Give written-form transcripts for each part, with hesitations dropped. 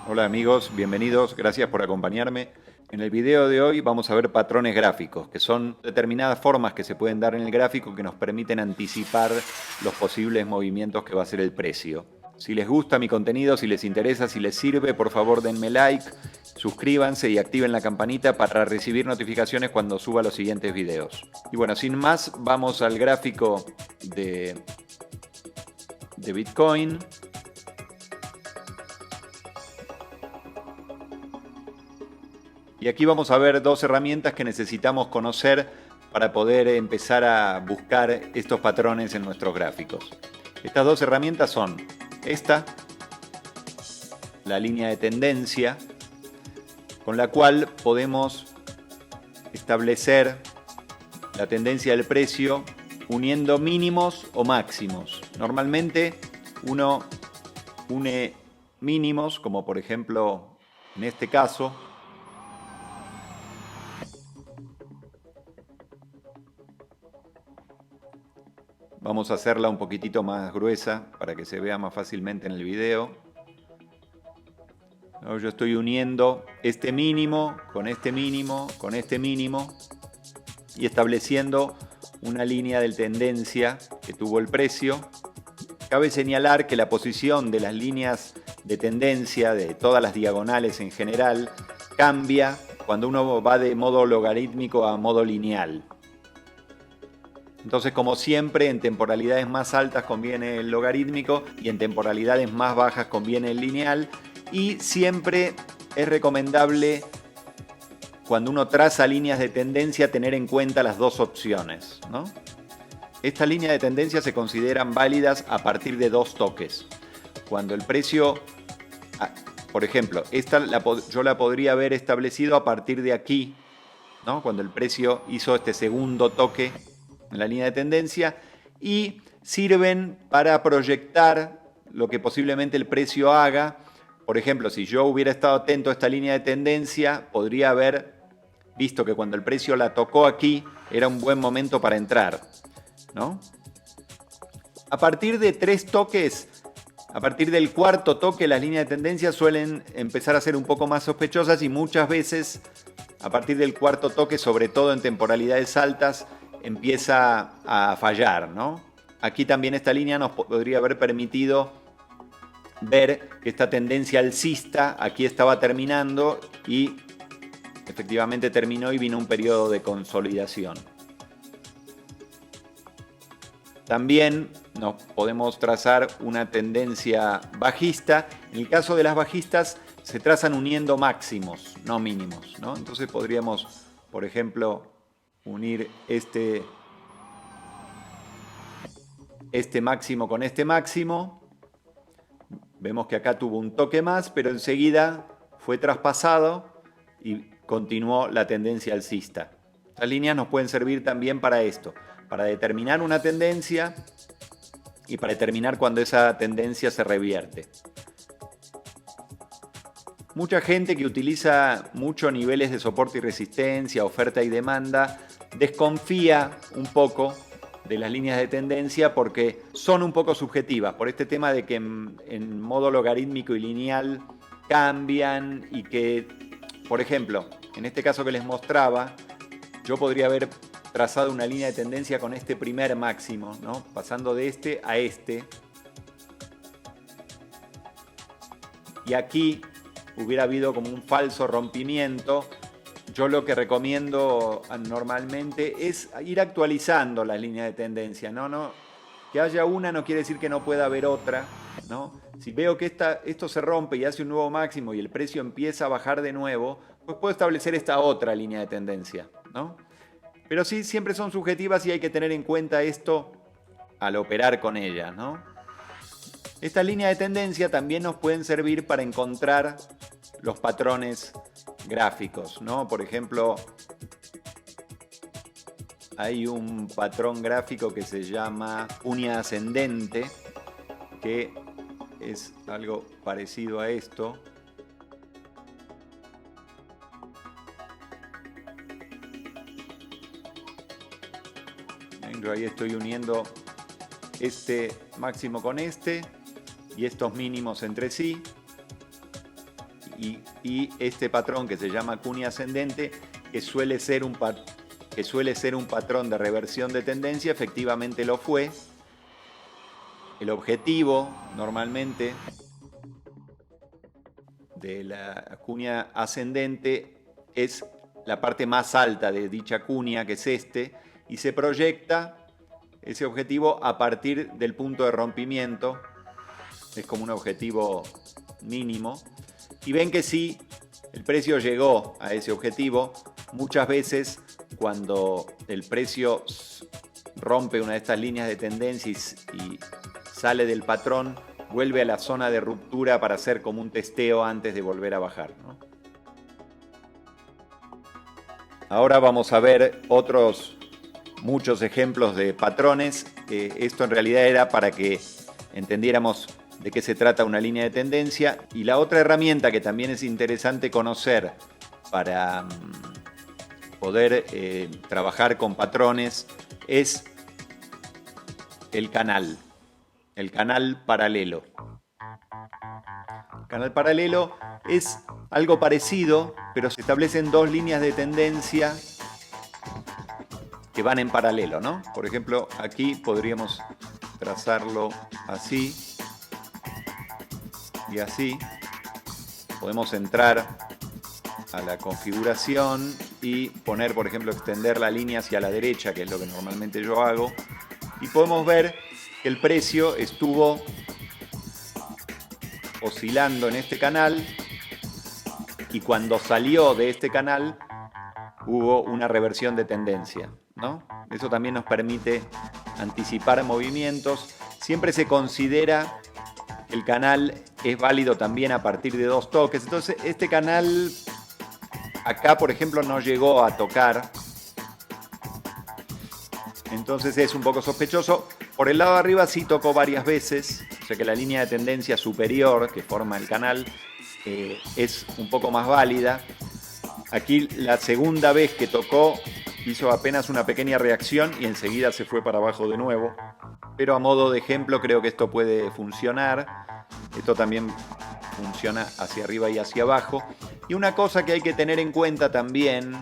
Hola amigos, bienvenidos, gracias por acompañarme. En el video de hoy vamos a ver patrones gráficos, que son determinadas formas que se pueden dar en el gráfico que nos permiten anticipar los posibles movimientos que va a hacer el precio. Si les gusta mi contenido, si les interesa, si les sirve, por favor denme like, suscríbanse y activen la campanita para recibir notificaciones cuando suba los siguientes videos. Y bueno, sin más, vamos al gráfico de Bitcoin. Y aquí vamos a ver dos herramientas que necesitamos conocer para poder empezar a buscar estos patrones en nuestros gráficos. Estas dos herramientas son esta, la línea de tendencia, con la cual podemos establecer la tendencia del precio uniendo mínimos o máximos. Normalmente uno une mínimos, como por ejemplo en este caso, vamos a hacerla un poquitito más gruesa para que se vea más fácilmente en el video. Yo estoy uniendo este mínimo con este mínimo con este mínimo y estableciendo una línea de tendencia que tuvo el precio. Cabe señalar que la posición de las líneas de tendencia, de todas las diagonales en general, cambia cuando uno va de modo logarítmico a modo lineal. Entonces, como siempre, en temporalidades más altas conviene el logarítmico y en temporalidades más bajas conviene el lineal. Y siempre es recomendable, cuando uno traza líneas de tendencia, tener en cuenta las dos opciones, ¿no? Estas líneas de tendencia se consideran válidas a partir de dos toques. Cuando el precio, por ejemplo, yo la podría haber establecido a partir de aquí, ¿no? Cuando el precio hizo este segundo toque en la línea de tendencia, y sirven para proyectar lo que posiblemente el precio haga. Por ejemplo, si yo hubiera estado atento a esta línea de tendencia, podría haber visto que cuando el precio la tocó aquí era un buen momento para entrar, ¿no? A partir de tres toques, a partir del cuarto toque, las líneas de tendencia suelen empezar a ser un poco más sospechosas y muchas veces a partir del cuarto toque, sobre todo en temporalidades altas, empieza a fallar, ¿no? Aquí también esta línea nos podría haber permitido ver que esta tendencia alcista aquí estaba terminando y efectivamente terminó y vino un periodo de consolidación. También nos podemos trazar una tendencia bajista. En el caso de las bajistas se trazan uniendo máximos, no mínimos, ¿no? Entonces podríamos, por ejemplo, unir este máximo con este máximo. Vemos que acá tuvo un toque más, pero enseguida fue traspasado y continuó la tendencia alcista. Estas líneas nos pueden servir también para esto, para determinar una tendencia y para determinar cuando esa tendencia se revierte. Mucha gente que utiliza mucho niveles de soporte y resistencia, oferta y demanda, desconfía un poco de las líneas de tendencia porque son un poco subjetivas, por este tema de que en modo logarítmico y lineal cambian y que, por ejemplo, en este caso que les mostraba, yo podría haber trazado una línea de tendencia con este primer máximo, ¿no? Pasando de este a este. Y aquí hubiera habido como un falso rompimiento. Yo lo que recomiendo normalmente es ir actualizando la línea de tendencia, ¿no? Que haya una no quiere decir que no pueda haber otra, ¿no? Si veo que esto se rompe y hace un nuevo máximo y el precio empieza a bajar de nuevo, pues puedo establecer esta otra línea de tendencia, ¿no? Pero sí, siempre son subjetivas y hay que tener en cuenta esto al operar con ellas, ¿no? Estas líneas de tendencia también nos pueden servir para encontrar los patrones gráficos, ¿no? Por ejemplo, hay un patrón gráfico que se llama uña ascendente, que es algo parecido a esto. Yo ahí estoy uniendo este máximo con este y estos mínimos entre sí. y este patrón que se llama cuña ascendente, que suele ser un patrón de reversión de tendencia, efectivamente lo fue. El objetivo normalmente de la cuña ascendente es la parte más alta de dicha cuña, que es y se proyecta ese objetivo a partir del punto de rompimiento. Es como un objetivo mínimo. Y ven que si el precio llegó a ese objetivo, muchas veces cuando el precio rompe una de estas líneas de tendencia y sale del patrón, vuelve a la zona de ruptura para hacer como un testeo antes de volver a bajar, ¿no? Ahora vamos a ver muchos ejemplos de patrones. Esto en realidad era para que entendiéramos de qué se trata una línea de tendencia. Y la otra herramienta que también es interesante conocer para poder trabajar con patrones es el canal paralelo. El canal paralelo es algo parecido, pero se establecen dos líneas de tendencia que van en paralelo, ¿no? Por ejemplo, aquí podríamos trazarlo así y así. Podemos entrar a la configuración y poner, por ejemplo, extender la línea hacia la derecha, que es lo que normalmente yo hago. Y podemos ver que el precio estuvo oscilando en este canal y cuando salió de este canal hubo una reversión de tendencia, ¿no? Eso también nos permite anticipar movimientos. Siempre se considera que el canal es válido también a partir de 2 toques. Entonces este canal acá, por ejemplo, no llegó a tocar. Entonces es un poco sospechoso. Por el lado de arriba sí tocó varias veces, o sea que la línea de tendencia superior que forma el canal es un poco más válida. Aquí la segunda vez que tocó hizo apenas una pequeña reacción y enseguida se fue para abajo de nuevo. Pero a modo de ejemplo creo que esto puede funcionar. Esto también funciona hacia arriba y hacia abajo. Y una cosa que hay que tener en cuenta también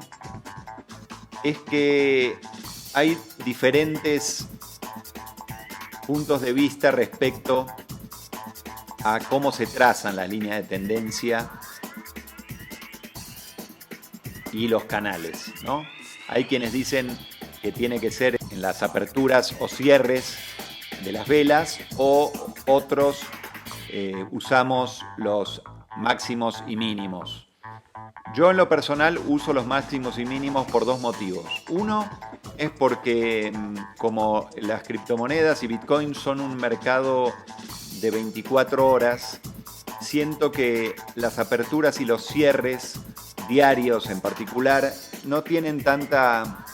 es que hay diferentes puntos de vista respecto a cómo se trazan las líneas de tendencia y los canales, ¿no? Hay quienes dicen que tiene que ser en las aperturas o cierres de las velas, o otros usamos los máximos y mínimos. Yo en lo personal uso los máximos y mínimos por dos motivos. Uno es porque como las criptomonedas y Bitcoin son un mercado de 24 horas, siento que las aperturas y los cierres diarios en particular no tienen tanta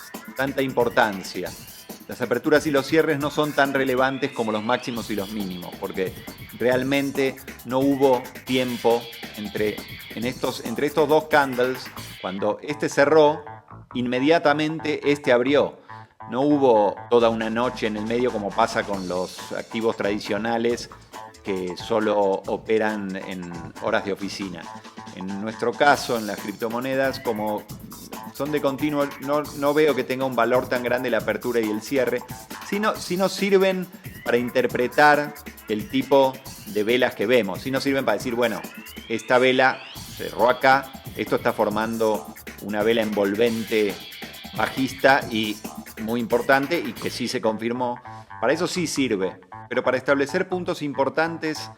importancia. Las aperturas y los cierres no son tan relevantes como los máximos y los mínimos, porque realmente no hubo tiempo entre estos dos candles. Cuando este cerró, inmediatamente este abrió. No hubo toda una noche en el medio como pasa con los activos tradicionales que solo operan en horas de oficina. En nuestro caso, en las criptomonedas, como son de continuo, no veo que tenga un valor tan grande la apertura y el cierre, sino sirven para interpretar el tipo de velas que vemos, sino sirven para decir, bueno, esta vela cerró acá, esto está formando una vela envolvente bajista y muy importante y que sí se confirmó. Para eso sí sirve, pero para establecer puntos importantes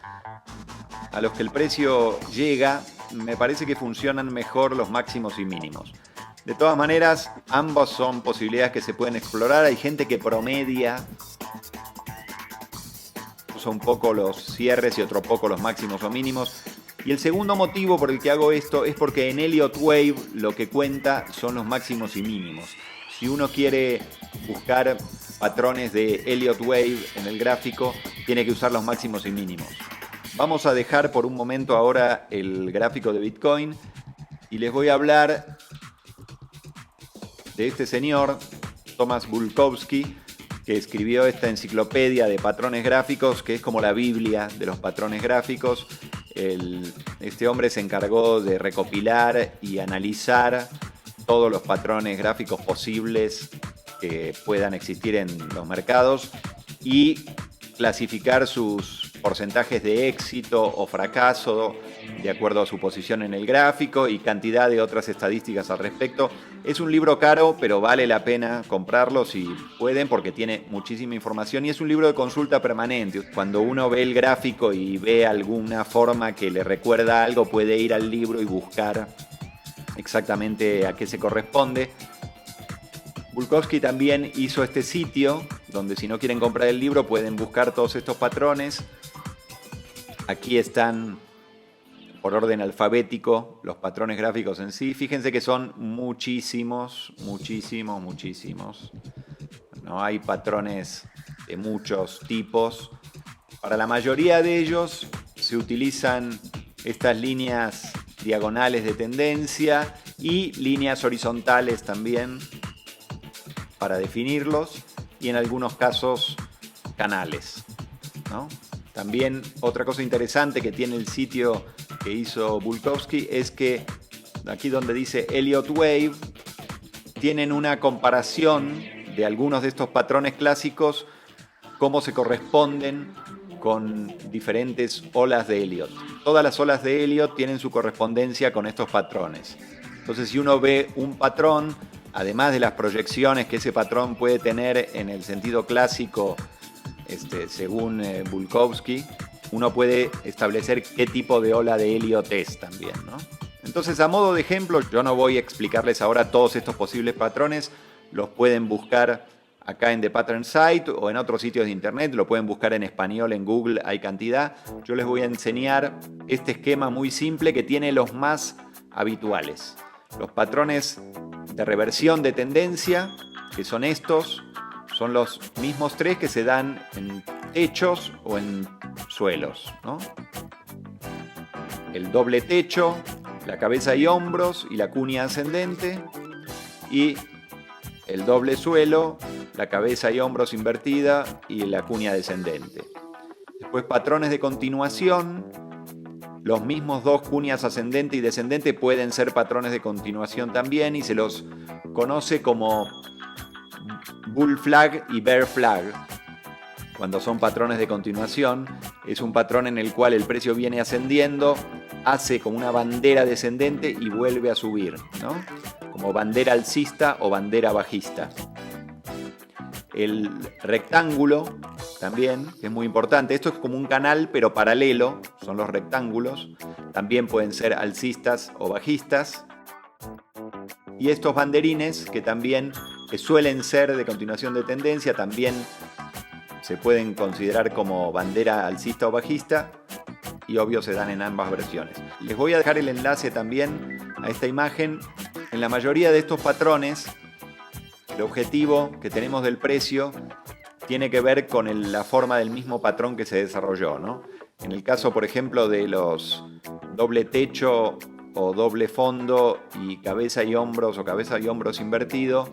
a los que el precio llega, me parece que funcionan mejor los máximos y mínimos. De todas maneras, ambos son posibilidades que se pueden explorar. Hay gente que promedia, usa un poco los cierres y otro poco los máximos o mínimos. Y el segundo motivo por el que hago esto es porque en Elliott Wave lo que cuenta son los máximos y mínimos. Si uno quiere buscar patrones de Elliott Wave en el gráfico, tiene que usar los máximos y mínimos. Vamos a dejar por un momento ahora el gráfico de Bitcoin y les voy a hablar de este señor, Thomas Bulkowski, que escribió esta enciclopedia de patrones gráficos, que es como la Biblia de los patrones gráficos. Este hombre se encargó de recopilar y analizar todos los patrones gráficos posibles que puedan existir en los mercados y clasificar sus porcentajes de éxito o fracaso de acuerdo a su posición en el gráfico y cantidad de otras estadísticas al respecto. Es un libro caro, pero vale la pena comprarlo si pueden porque tiene muchísima información y es un libro de consulta permanente. Cuando uno ve el gráfico y ve alguna forma que le recuerda algo, puede ir al libro y buscar exactamente a qué se corresponde. Bulkowski también hizo este sitio donde si no quieren comprar el libro pueden buscar todos estos patrones. Aquí están por orden alfabético los patrones gráficos en sí. Fíjense que son muchísimos. No hay patrones de muchos tipos. Para la mayoría de ellos se utilizan estas líneas diagonales de tendencia y líneas horizontales también para definirlos y en algunos casos canales, ¿no? También otra cosa interesante que tiene el sitio que hizo Bulkowski es que aquí donde dice Elliott Wave tienen una comparación de algunos de estos patrones clásicos, cómo se corresponden con diferentes olas de Elliott. Todas las olas de Elliott tienen su correspondencia con estos patrones. Entonces, si uno ve un patrón, además de las proyecciones que ese patrón puede tener en el sentido clásico, según Bulkowski, uno puede establecer qué tipo de ola de Elliott es también, ¿no? Entonces, a modo de ejemplo, yo no voy a explicarles ahora todos estos posibles patrones, los pueden buscar acá en The Pattern Site o en otros sitios de internet, lo pueden buscar en español, en Google, hay cantidad. Yo les voy a enseñar este esquema muy simple que tiene los más habituales. Los patrones de reversión de tendencia, que son estos, son los mismos tres que se dan en techos o en suelos, ¿no? El doble techo, la cabeza y hombros y la cuña ascendente, y el doble suelo, la cabeza y hombros invertida y la cuña descendente. Después patrones de continuación, los mismos dos cuñas ascendente y descendente pueden ser patrones de continuación también y se los conoce como bull flag y bear flag. Cuando son patrones de continuación, es un patrón en el cual el precio viene ascendiendo, hace como una bandera descendente y vuelve a subir, ¿no? Como bandera alcista o bandera bajista. El rectángulo también, que es muy importante. Esto es como un canal, pero paralelo, son los rectángulos. También pueden ser alcistas o bajistas. Y estos banderines, que también suelen ser de continuación de tendencia, también se pueden considerar como bandera alcista o bajista. Y obvio se dan en ambas versiones. Les voy a dejar el enlace también a esta imagen. En la mayoría de estos patrones, el objetivo que tenemos del precio tiene que ver con la forma del mismo patrón que se desarrolló, ¿no? En el caso, por ejemplo, de los doble techo o doble fondo y cabeza y hombros o cabeza y hombros invertido,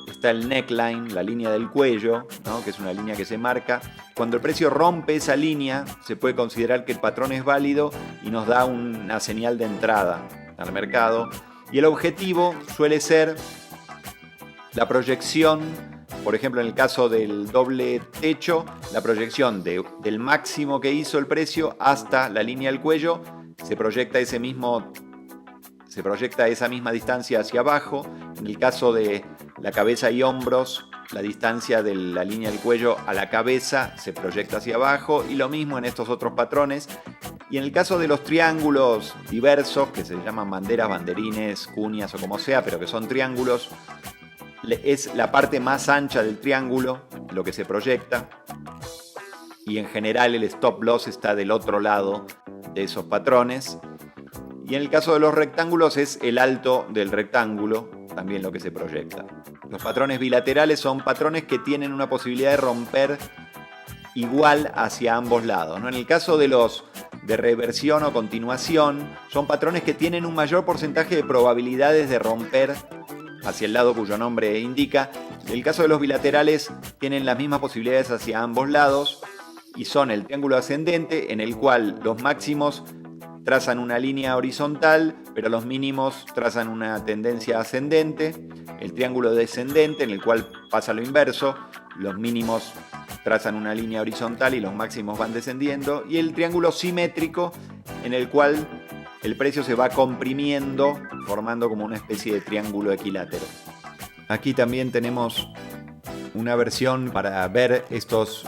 está el neckline, la línea del cuello, ¿no? Que es una línea que se marca. Cuando el precio rompe esa línea, se puede considerar que el patrón es válido y nos da una señal de entrada al mercado. Y el objetivo suele ser la proyección, por ejemplo, en el caso del doble techo, la proyección del máximo que hizo el precio hasta la línea del cuello, se proyecta esa misma distancia hacia abajo. En el caso de la cabeza y hombros, la distancia de la línea del cuello a la cabeza se proyecta hacia abajo, y lo mismo en estos otros patrones. Y en el caso de los triángulos diversos, que se llaman banderas, banderines, cuñas o como sea, pero que son triángulos, es la parte más ancha del triángulo lo que se proyecta, y en general el stop loss está del otro lado de esos patrones. Y en el caso de los rectángulos es el alto del rectángulo también lo que se proyecta. Los patrones bilaterales son patrones que tienen una posibilidad de romper igual hacia ambos lados, ¿no? En el caso de los de reversión o continuación, son patrones que tienen un mayor porcentaje de probabilidades de romper hacia el lado cuyo nombre indica. En el caso de los bilaterales tienen las mismas posibilidades hacia ambos lados y son el triángulo ascendente, en el cual los máximos trazan una línea horizontal, pero los mínimos trazan una tendencia ascendente. El triángulo descendente, en el cual pasa lo inverso, los mínimos trazan una línea horizontal y los máximos van descendiendo. Y el triángulo simétrico, en el cual el precio se va comprimiendo, formando como una especie de triángulo equilátero. Aquí también tenemos una versión para ver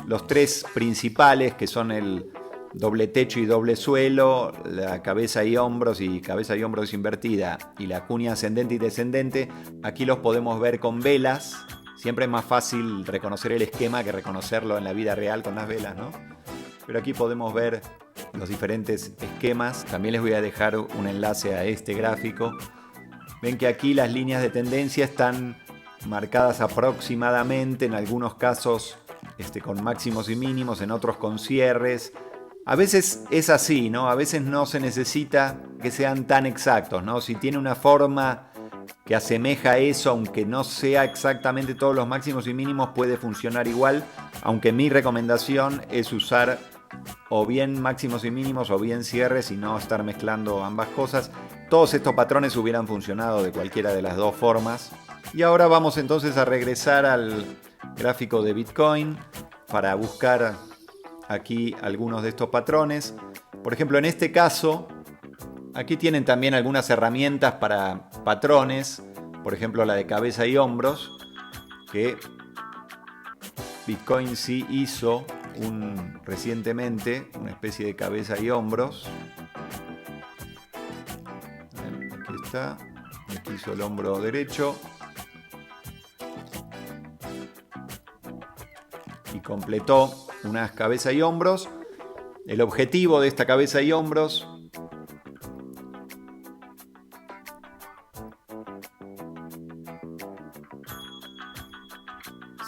los tres principales, que son el doble techo y doble suelo, la cabeza y hombros invertida, y la cuña ascendente y descendente. Aquí los podemos ver con velas. Siempre es más fácil reconocer el esquema que reconocerlo en la vida real con las velas, ¿no? Pero aquí podemos ver los diferentes esquemas. También les voy a dejar un enlace a este gráfico. Ven que aquí las líneas de tendencia están marcadas aproximadamente, en algunos casos con máximos y mínimos, en otros con cierres. A veces es así, ¿no? A veces no se necesita que sean tan exactos, ¿no? Si tiene una forma que asemeja eso, aunque no sea exactamente todos los máximos y mínimos, puede funcionar igual, aunque mi recomendación es usar o bien máximos y mínimos o bien cierres y no estar mezclando ambas cosas. Todos estos patrones hubieran funcionado de cualquiera de las dos formas. Y ahora vamos entonces a regresar al gráfico de Bitcoin para buscar aquí algunos de estos patrones. Por ejemplo, en este caso, aquí tienen también algunas herramientas para patrones. Por ejemplo, la de cabeza y hombros, que Bitcoin sí hizo recientemente una especie de cabeza y hombros. Aquí está. Aquí hizo el hombro derecho. Y completó unas cabeza y hombros. El objetivo de esta cabeza y hombros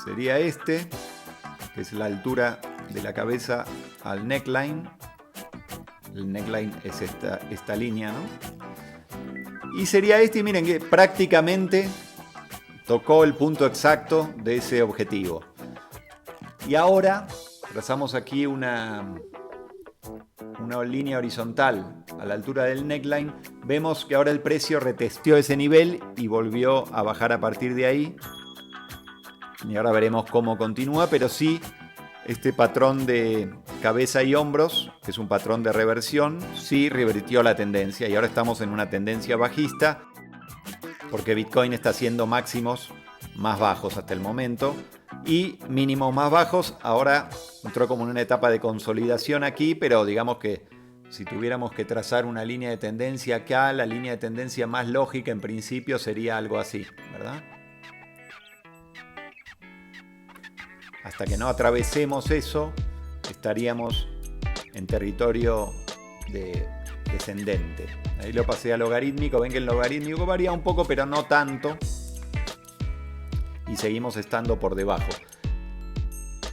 sería que es la altura de la cabeza al neckline. El neckline es esta línea, ¿no? Y sería y miren que prácticamente tocó el punto exacto de ese objetivo. Y ahora trazamos aquí una línea horizontal a la altura del neckline. Vemos que ahora el precio retesteó ese nivel y volvió a bajar a partir de ahí. Y ahora veremos cómo continúa, pero sí, este patrón de cabeza y hombros, que es un patrón de reversión, sí revirtió la tendencia y ahora estamos en una tendencia bajista porque Bitcoin está haciendo máximos más bajos hasta el momento y mínimos más bajos. Ahora entró como en una etapa de consolidación aquí, pero digamos que si tuviéramos que trazar una línea de tendencia acá, la línea de tendencia más lógica en principio sería algo así, ¿verdad? Hasta que no atravesemos eso, estaríamos en territorio descendente. Ahí lo pasé a logarítmico. Ven que el logarítmico varía un poco, pero no tanto. Y seguimos estando por debajo.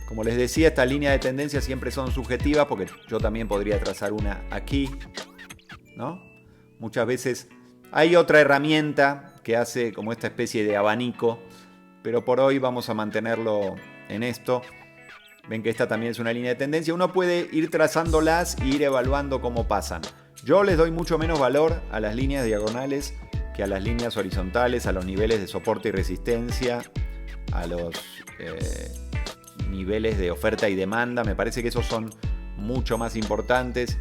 Como les decía, estas líneas de tendencia siempre son subjetivas, porque yo también podría trazar una aquí, ¿no? Muchas veces hay otra herramienta que hace como esta especie de abanico, pero por hoy vamos a mantenerlo en esto. Ven que esta también es una línea de tendencia. Uno puede ir trazándolas e ir evaluando cómo pasan. Yo les doy mucho menos valor a las líneas diagonales que a las líneas horizontales, a los niveles de soporte y resistencia, a los niveles de oferta y demanda. Me parece que esos son mucho más importantes.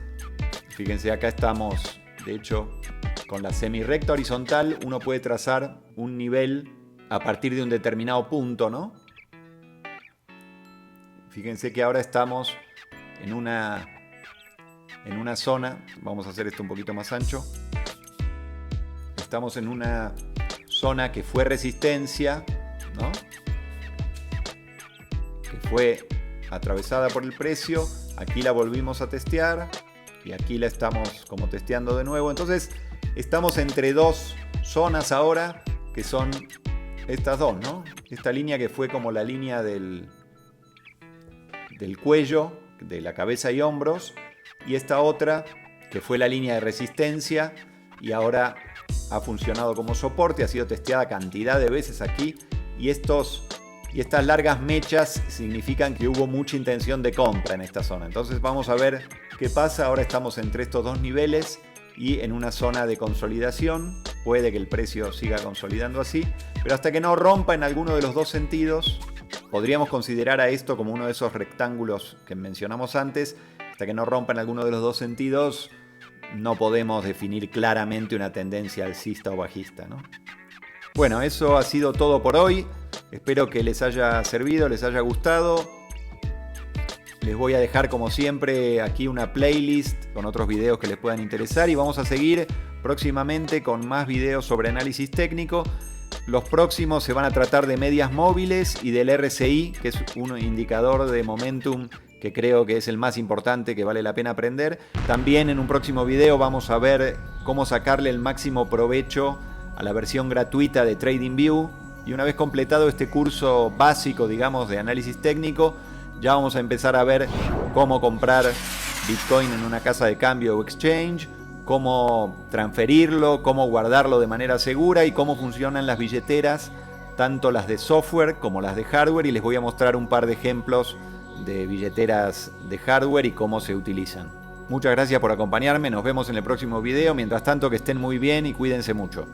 Fíjense, acá estamos, de hecho, con la semirrecta horizontal. Uno puede trazar un nivel a partir de un determinado punto, ¿no? Fíjense que ahora estamos en una zona, vamos a hacer esto un poquito más ancho. Estamos en una zona que fue resistencia, ¿no? Que fue atravesada por el precio. Aquí la volvimos a testear y aquí la estamos como testeando de nuevo. Entonces estamos entre dos zonas ahora, que son estas dos, ¿no? Esta línea que fue como la línea del cuello, de la cabeza y hombros, y esta otra que fue la línea de resistencia y ahora ha funcionado como soporte, ha sido testeada cantidad de veces aquí, y estos y estas largas mechas significan que hubo mucha intención de compra en esta zona. Entonces vamos a ver qué pasa. Ahora estamos entre estos dos niveles y en una zona de consolidación. Puede que el precio siga consolidando así, pero hasta que no rompa en alguno de los dos sentidos, podríamos considerar a esto como uno de esos rectángulos que mencionamos antes. Hasta que no rompa en alguno de los dos sentidos, no podemos definir claramente una tendencia alcista o bajista, ¿no? Bueno, eso ha sido todo por hoy. Espero que les haya servido, les haya gustado. Les voy a dejar, como siempre, aquí una playlist con otros videos que les puedan interesar y vamos a seguir próximamente con más videos sobre análisis técnico. Los próximos se van a tratar de medias móviles y del RSI, que es un indicador de momentum que creo que es el más importante, que vale la pena aprender. También en un próximo video vamos a ver cómo sacarle el máximo provecho a la versión gratuita de TradingView. Y una vez completado este curso básico, digamos, de análisis técnico, ya vamos a empezar a ver cómo comprar Bitcoin en una casa de cambio o exchange, cómo transferirlo, cómo guardarlo de manera segura y cómo funcionan las billeteras, tanto las de software como las de hardware. Y les voy a mostrar un par de ejemplos de billeteras de hardware y cómo se utilizan. Muchas gracias por acompañarme, nos vemos en el próximo video. Mientras tanto, que estén muy bien y cuídense mucho.